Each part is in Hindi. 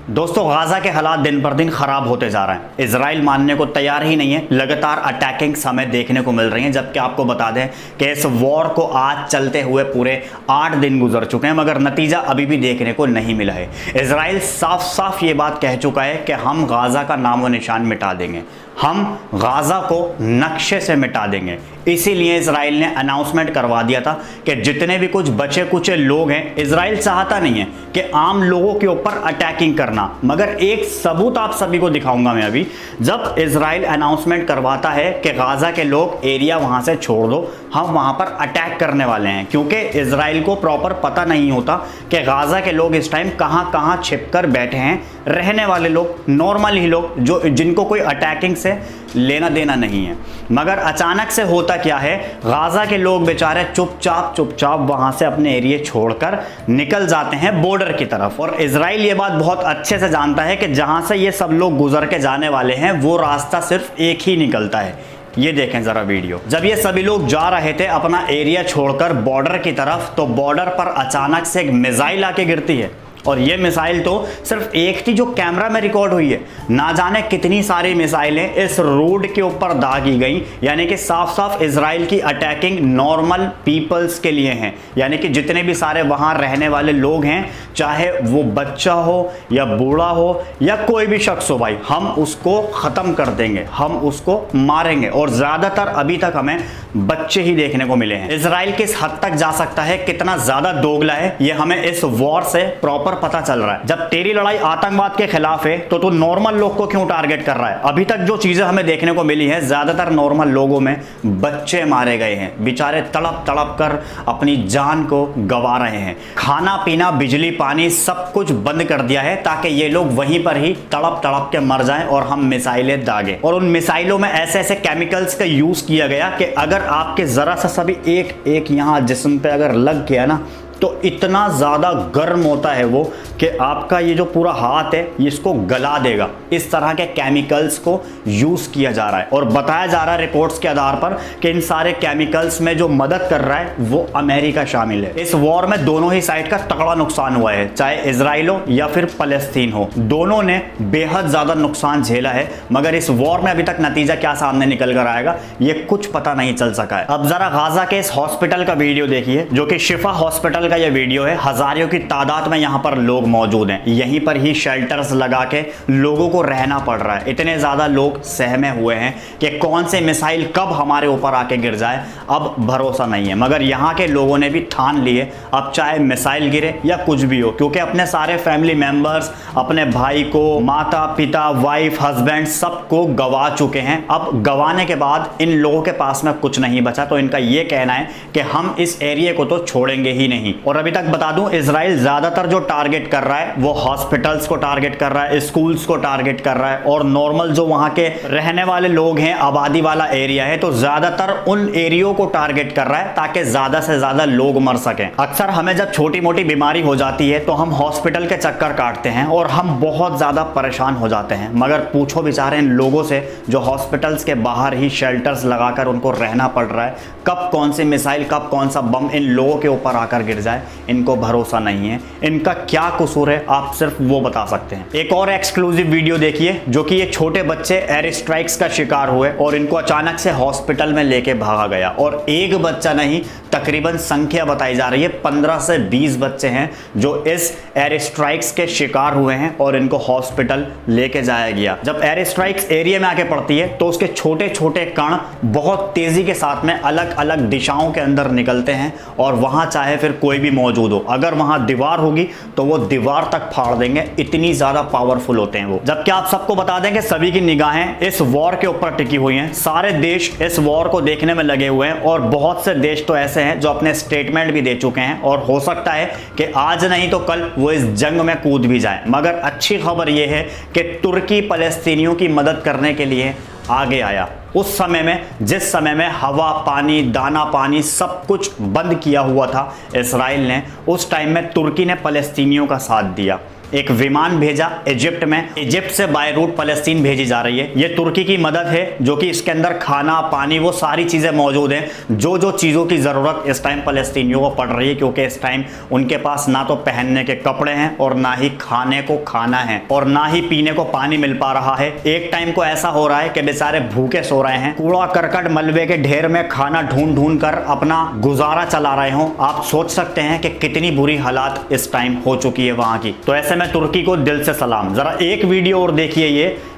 दोस्तों, गाजा के हालात दिन पर दिन खराब होते जा रहे हैं। इजराइल मानने को तैयार ही नहीं है। लगातार अटैकिंग्स हमें देखने को मिल रही हैं, जबकि आपको बता दें कि इस वॉर को आज चलते हुए पूरे 8 दिन गुजर चुके हैं, मगर नतीजा अभी भी देखने को नहीं मिला है। इजराइल साफ साफ ये बात कह चुका है कि हम गाजा का नामो निशान मिटा देंगे, हम गाजा को नक्शे से मिटा देंगे। इसीलिए इजराइल ने अनाउंसमेंट करवा दिया था कि जितने भी कुछ बचे कुचे लोग हैं, इजराइल चाहता नहीं है कि आम लोगों के ऊपर अटैकिंग करना, मगर एक सबूत आप सभी को दिखाऊंगा मैं अभी। जब इजराइल अनाउंसमेंट करवाता है कि गाजा के लोग एरिया वहां से छोड़ दो, हम वहां पर अटैक करने वाले हैं, क्योंकि इजराइल को प्रॉपर पता नहीं होता कि गाजा के लोग इस टाइम कहां कहां छिपकर बैठे हैं। रहने वाले लोग, नॉर्मल ही लोग, जो जिनको कोई अटैकिंग से लेना देना नहीं है। मगर अचानक से होता क्या है, गाजा के लोग बेचारे चुपचाप वहां से अपने एरिया छोड़कर निकल जाते हैं बॉर्डर की तरफ। और इजराइल ये बात बहुत अच्छे से जानता है कि जहां से ये सब लोग गुजर के जाने वाले हैं, वो रास्ता सिर्फ एक ही निकलता है। ये देखें जरा वीडियो। जब ये सभी लोग जा रहे थे अपना एरिया छोड़कर बॉर्डर की तरफ, तो बॉर्डर पर अचानक से एक मिसाइल आके गिरती है। और ये मिसाइल तो सिर्फ एक थी जो कैमरा में रिकॉर्ड हुई है, ना जाने कितनी सारी मिसाइलें इस रोड के ऊपर दागी गई। यानी कि साफ साफ इजराइल की अटैकिंग नॉर्मल पीपल्स के लिए है, यानी कि जितने भी सारे वहां रहने वाले लोग हैं, चाहे वो बच्चा हो या बूढ़ा हो या कोई भी शख्स हो, भाई हम उसको खत्म कर देंगे, हम उसको मारेंगे। और ज्यादातर अभी तक हमें बच्चे ही देखने को मिले हैं। इजराइल किस हद तक जा सकता है, कितना ज्यादा दोगला है, ये हमें इस वॉर से प्रॉपर पता चल रहा है। जब तेरी लड़ाई आतंकवाद के खिलाफ है, तो तू नॉर्मल लोग को क्यों टारगेट कर रहा है? अभी तक जो चीजें हमें देखने को मिली है, ज्यादातर नॉर्मल लोगों में बच्चे मारे गए हैं। बेचारे तड़प तड़प कर अपनी जान को गंवा रहे हैं। खाना पीना, बिजली, पानी सब कुछ बंद कर दिया है, ताकि ये लोग वहीं पर ही तड़प तड़प के मर जाएं और हम मिसाइलें दागें। और उन मिसाइलों में ऐसे ऐसे केमिकल्स का यूज किया गया कि अगर आपके जरा सा सभी एक यहां जिस्म पे अगर लग गया ना, तो इतना ज़्यादा गर्म होता है वो कि आपका ये जो पूरा हाथ है इसको गला देगा। इस तरह के केमिकल्स को यूज़ किया जा रहा है और बताया जा रहा है रिपोर्ट्स के आधार पर कि इन सारे केमिकल्स में जो मदद कर रहा है वो अमेरिका शामिल है। इस वॉर में दोनों ही साइड का तगड़ा नुकसान हुआ है, चाहे इजराइल हो या फिर फलस्तीन हो, दोनों ने बेहद ज़्यादा नुकसान झेला है। मगर इस वॉर में अभी तक नतीजा क्या सामने निकल कर आएगा, ये कुछ पता नहीं चल सका है। अब ज़रा गाजा के इस हॉस्पिटल का वीडियो देखिए, जो कि शिफा हॉस्पिटल का ये वीडियो है। हजारों की तादाद में यहां पर लोग मौजूद हैं। यहीं पर ही शेल्टर्स लगा के लोगों को रहना पड़ रहा है। इतने ज्यादा लोग सहमे हुए हैं कि कौन से मिसाइल कब हमारे ऊपर आके गिर जाए, अब भरोसा नहीं है। मगर यहां के लोगों ने भी ठान लिए, अब चाहे मिसाइल गिरे या कुछ भी हो, क्योंकि अपने सारे फैमिली मेंबर्स, अपने भाई को, माता पिता, वाइफ, हस्बैंड, सबको गवा चुके हैं। अब गवाने के बाद इन लोगों के पास में कुछ नहीं बचा, तो इनका यह कहना है कि हम इस एरिया को तो छोड़ेंगे ही नहीं। और अभी तक बता दूं, इजराइल ज्यादातर जो टारगेट कर रहा है वो हॉस्पिटल्स को टारगेट कर रहा है, स्कूल्स को टारगेट कर रहा है, और नॉर्मल जो वहां के रहने वाले लोग हैं, आबादी वाला एरिया है, तो ज्यादातर उन एरियो को टारगेट कर रहा है ताकि ज्यादा से ज्यादा लोग मर सकें। अक्सर हमें जब छोटी मोटी बीमारी हो जाती है तो हम हॉस्पिटल के चक्कर काटते हैं और हम बहुत ज्यादा परेशान हो जाते हैं। मगर पूछो बेचारे इन लोगों से जो हॉस्पिटल्स के बाहर ही शेल्टर्स लगाकर उनको रहना पड़ रहा है, कब कौन सी मिसाइल, कब कौन सा बम इन लोगों के ऊपर आकर गिर जाए, इनको भरोसा नहीं है। इनका क्या कसूर है, आप सिर्फ वो बता सकते हैं। एक और एक्सक्लूसिव वीडियो देखिए, जो कि ये छोटे बच्चे एयर स्ट्राइक्स का शिकार हुए और इनको अचानक से हॉस्पिटल में लेके भागा गया। और एक बच्चा नहीं, तकरीबन संख्या बताई जा रही है 15 से 20 बच्चे हैं जो इस एयर स्ट्राइक्स के शिकार हुए हैं और इनको हॉस्पिटल लेके जाया गया। जब एयर स्ट्राइक्स एरिया में आके पड़ती है तो उसके छोटे छोटे कण बहुत तेजी के साथ में अलग अलग दिशाओं के अंदर निकलते हैं, और वहां चाहे फिर कोई भी मौजूद हो, अगर वहां दीवार होगी तो वो दीवार तक फाड़ देंगे, इतनी ज्यादा पावरफुल होते हैं वो। जबकि आप सबको बता दें कि सभी की निगाहें इस वॉर के ऊपर टिकी हुई हैं। सारे देश इस वॉर को देखने में लगे हुए हैं, और बहुत से देश तो ऐसे हैं जो अपने स्टेटमेंट भी दे चुके हैं, और हो सकता है कि आज नहीं तो कल वो इस जंग में कूद भी जाए। मगर अच्छी खबर यह है कि तुर्की फलस्तीनियों की मदद करने के लिए आगे आया। उस समय में, जिस समय में हवा, पानी, दाना पानी सब कुछ बंद किया हुआ था इजराइल ने, उस टाइम में तुर्की ने फलस्तीनियों का साथ दिया। एक विमान भेजा इजिप्ट में, इजिप्ट से बाय रूट फलस्तीन भेजी जा रही है। ये तुर्की की मदद है जो कि इसके अंदर खाना पानी वो सारी चीजें मौजूद हैं जो जो चीजों की जरूरत इस टाइम फलस्तीनियों को पड़ रही है, क्योंकि इस टाइम उनके पास ना तो पहनने के कपड़े हैं और ना ही खाने को खाना है और ना ही पीने को पानी मिल पा रहा है। एक टाइम को ऐसा हो रहा है कि बेचारे भूखे सो रहे हैं, कूड़ा करकट मलबे के ढेर में खाना ढूंढ ढूंढ कर अपना गुजारा चला रहे हो। आप सोच सकते हैं कि कितनी बुरी हालात इस टाइम हो चुकी है वहां की। तो ऐसे में तुर्की को दिल से सलाम। जरा एक वीडियो और देखिए,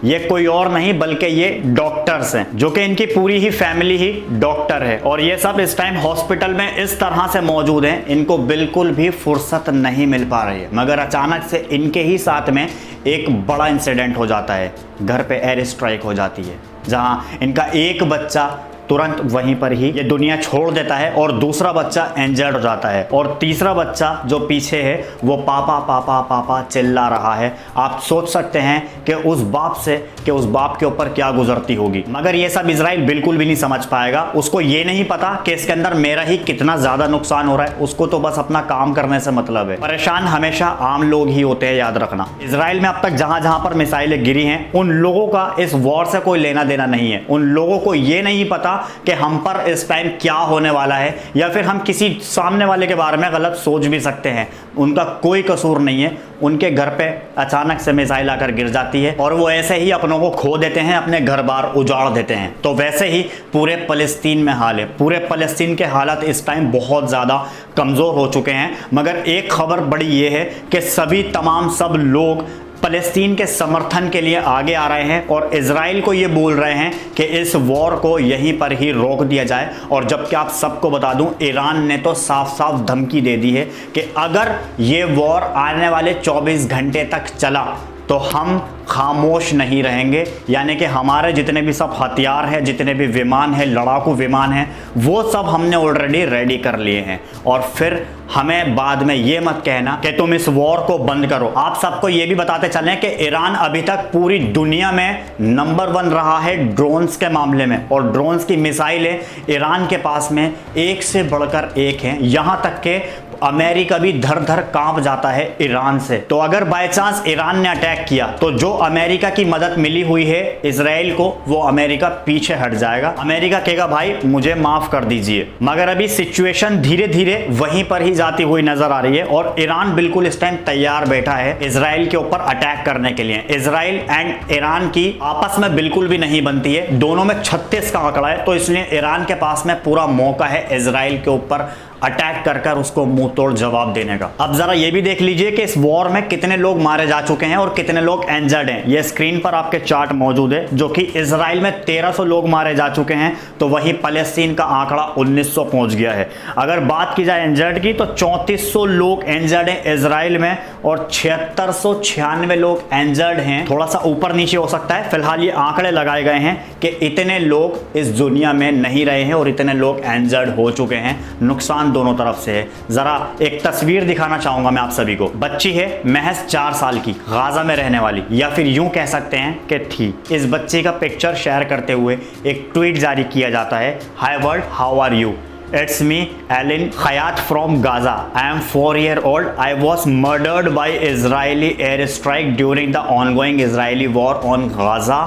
ये कोई और नहीं बल्कि ये डॉक्टर्स हैं जो कि इनकी पूरी ही फैमिली ही डॉक्टर है और ये सब इस टाइम हॉस्पिटल में इस तरह से मौजूद हैं, इनको बिल्कुल भी फुर्सत नहीं मिल पा रही है। मगर अचानक से इनके ही साथ में एक बड़ा इंसिडेंट हो जाता है, घर पे एयर स्ट्राइक हो जाती है जहां इनका एक बच्चा तुरंत वहीं पर ही ये दुनिया छोड़ देता है और दूसरा बच्चा इंजर्ड हो जाता है और तीसरा बच्चा जो पीछे है वो पापा पापा पापा चिल्ला रहा है। आप सोच सकते हैं कि उस बाप के ऊपर क्या गुजरती होगी। मगर ये सब इजराइल बिल्कुल भी नहीं समझ पाएगा। उसको ये नहीं पता कि इसके अंदर मेरा ही कितना ज्यादा नुकसान हो रहा है। उसको तो बस अपना काम करने से मतलब है। परेशान हमेशा आम लोग ही होते हैं, याद रखना। इजराइल में अब तक जहां जहां पर मिसाइलें गिरी हैं उन लोगों का इस वॉर से कोई लेना देना नहीं है। उन लोगों को ये नहीं पता कि हम पर इस टाइम क्या होने वाला है, या फिर हम किसी सामने वाले के बारे में गलत सोच भी सकते हैं। उनका कोई कसूर नहीं है। उनके घर पे अचानक से मिसाइल आकर गिर जाती है और वो ऐसे ही अपनों को खो देते हैं, अपने घर बार उजाड़ देते हैं। तो वैसे ही पूरे फलस्तीन में हाल है। पूरे फलस्तीन के हालात इस टाइम बहुत ज़्यादा कमज़ोर हो चुके हैं। मगर एक खबर बड़ी ये है कि सब लोग फलस्तीन के समर्थन के लिए आगे आ रहे हैं और इजराइल को ये बोल रहे हैं कि इस वॉर को यहीं पर ही रोक दिया जाए। और जबकि आप सबको बता दूं, ईरान ने तो साफ साफ धमकी दे दी है कि अगर ये वॉर आने वाले 24 घंटे तक चला तो हम खामोश नहीं रहेंगे। यानी कि हमारे जितने भी सब हथियार हैं, जितने भी विमान हैं, लड़ाकू विमान हैं, वो सब हमने ऑलरेडी रेडी कर लिए हैं। और फिर हमें बाद में ये मत कहना कि तुम इस वॉर को बंद करो। आप सबको ये भी बताते चलें कि ईरान अभी तक पूरी दुनिया में नंबर 1 रहा है ड्रोन्स के मामले में, और ड्रोन्स की मिसाइलें ईरान के पास में एक से बढ़कर एक हैं। यहां तक के अमेरिका भी धर धर कांप जाता है ईरान से। तो अगर बाय चांस ईरान ने अटैक किया तो जो अमेरिका की मदद मिली हुई है इजराइल को, वो अमेरिका पीछे हट जाएगा। अमेरिका कहेगा भाई मुझे माफ कर दीजिए। मगर अभी सिचुएशन धीरे धीरे वहीं पर ही जाती हुई नजर आ रही है और ईरान बिल्कुल इस टाइम तैयार बैठा है इजराइल के ऊपर अटैक करने के लिए। इजराइल एंड ईरान की आपस में बिल्कुल भी नहीं बनती है, दोनों में 36 का आंकड़ा है। तो इसलिए ईरान के पास में पूरा मौका है इजराइल के ऊपर अटैक कर उसको मुंह तोड़ जवाब देने का। अब जरा ये भी देख लीजिए कि इस वॉर में कितने लोग मारे जा चुके हैं और कितने लोग इंजर्ड हैं। ये स्क्रीन पर आपके चार्ट मौजूद है, जो कि इजराइल में 1300 लोग मारे जा चुके हैं, तो वहीं फलस्तीन का आंकड़ा 1900 पहुंच गया है। अगर बात की जाए इंजर्ड की तो 3400 लोग इंजर्ड हैं इजराइल में और 7696 लोग इंजर्ड हैं। थोड़ा सा ऊपर नीचे हो सकता है, फिलहाल ये आंकड़े लगाए गए हैं कि इतने लोग इस दुनिया में नहीं रहे हैं और इतने लोग इंजर्ड हो चुके हैं। नुकसान दोनों तरफ से है। जरा एक तस्वीर दिखाना चाहूंगा मैं आप सभी को। बच्ची है महज 4 साल की, गाजा में रहने वाली, या फिर यूं कह सकते हैं कि थी। इस बच्ची का पिक्चर शेयर करते हुए एक ट्वीट जारी किया जाता है, hi world, how are you? It's me, Alan Khayat from Gaza. I am 4 years old. I was murdered by Israeli airstrike during the ongoing Israeli war on Gaza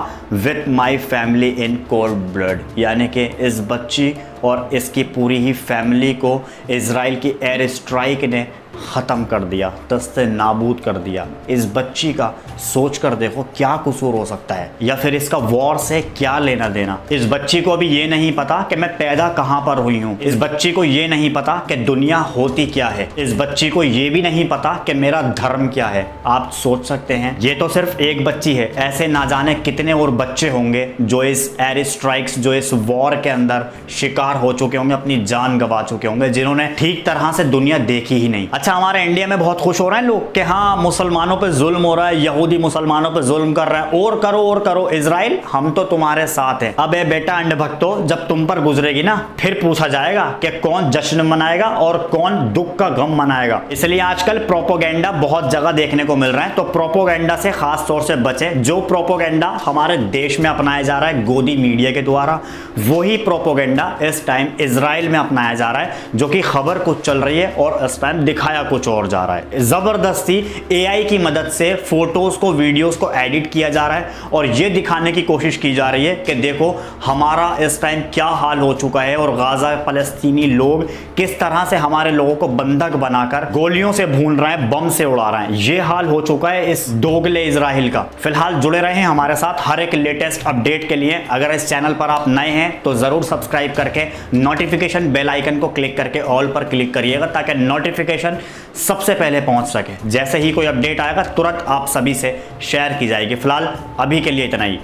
with my family in cold blood. यानी कि इस बच्ची और इसकी पूरी ही फैमिली को इजराइल की एयर स्ट्राइक ने ख़त्म कर दिया, दस्ते नाबूद कर दिया। इस बच्ची का सोच कर देखो क्या कसूर हो सकता है, या फिर इसका वॉर से क्या लेना देना। इस बच्ची को अभी ये नहीं पता कि मैं पैदा कहाँ पर हुई हूँ। इस बच्ची को ये नहीं पता कि दुनिया होती क्या है। इस बच्ची को ये भी नहीं पता कि मेरा धर्म क्या है। आप सोच सकते हैं, ये तो सिर्फ एक बच्ची है, ऐसे ना जाने कितने और बच्चे होंगे जो इस एयर स्ट्राइक्स, जो इस वॉर के अंदर शिकार हो चुके होंगे, अपनी जान गंवा चुके होंगे, जिन्होंने ठीक तरह से दुनिया देखी ही नहीं। अच्छा, हमारे इंडिया में बहुत खुश हो रहे हैं लोग कि हाँ मुसलमानों पे जुल्म हो रहा है, यहूदी मुसलमानों पे जुल्म कर रहा है, और करो इजराइल, हम तो तुम्हारे साथ हैं। अबे बेटा अंधभक्तों, जब तुम पर गुजरेगी ना फिर पूछा जाएगा कि कौन जश्न मनाएगा और कौन दुख का गम मनाएगा। इसलिए आजकल प्रोपोगेंडा बहुत जगह देखने को मिल रहा है, तो प्रोपोगेंडा से खास तौर से बचें। जो प्रोपोगेंडा हमारे देश में अपनाया जा रहा है गोदी मीडिया के द्वारा, वही प्रोपोगेंडा इस टाइम इजराइल में अपनाया जा रहा है, जो कि खबर कुछ चल रही है और इस टाइम दिखाया दिखाया कुछ और जा रहा है। जबरदस्ती एआई की मदद से फोटोज को, वीडियोस को एडिट किया जा रहा है और यह दिखाने की कोशिश की जा रही है कि देखो हमारा इस टाइम क्या हाल हो चुका है और गाजा फलस्तीनी लोग किस तरह से हमारे लोगों को बंधक बनाकर गोलियों से भून रहे हैं, बम से उड़ा रहे हैं। यह हाल हो चुका है इस दोगले इजराइल का। फिलहाल जुड़े रहे हैं हमारे साथ हर एक लेटेस्ट अपडेट के लिए। अगर इस चैनल पर आप नए हैं तो जरूर सब्सक्राइब करके नोटिफिकेशन बेल आइकन को क्लिक करके ऑल पर क्लिक करिएगा ताकि नोटिफिकेशन सबसे पहले पहुंच सके। जैसे ही कोई अपडेट आएगा तुरंत आप सभी से शेयर की जाएगी। फिलहाल अभी के लिए इतना ही।